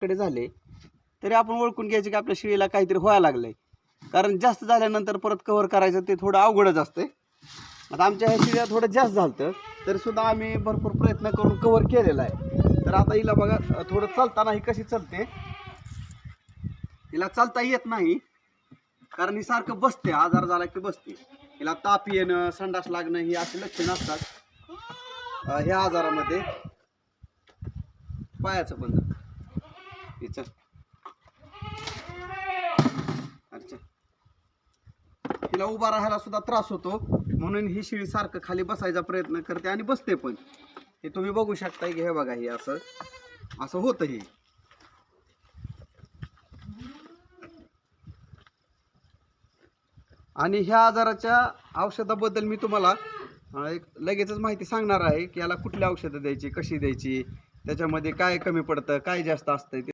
कडे झाले तरी आपण ओळखून घ्यायचे की आपल्या शेळीला काहीतरी व्हायला लागलंय, कारण जास्त झाल्यानंतर परत कव्हर करायचं ते थोडं अवघडच असते. आता आमच्या ह्या शेळीला थोडं जास्त झालं तरी सुद्धा आम्ही भरपूर प्रयत्न करून कव्हर केलेला आहे. तर आता हिला बघा थोडं चालताना ही कशी चालते, हिला चालता येत नाही कारण ही सारखं बसते, आजार झाला की बसते. हिला ताप येणं, संडास लागणं ही अशी लक्षणं असतात ह्या आजारामध्ये. पायाचं बंद हिचं. अच्छा, हिला उभा राहायला सुद्धा त्रास होतो, म्हणून ही शेळी सारखं खाली बसायचा प्रयत्न करते आणि बसते पण. हे तुम्ही बघू शकता की हे बघा, हे असं असं होतं हे. आणि ह्या आजाराच्या औषधाबद्दल मी तुम्हाला एक लगेचच माहिती सांगणार आहे की याला कुठली औषधं द्यायची, कशी द्यायची, त्याच्यामध्ये काय कमी पडतं, काय जास्त असतं.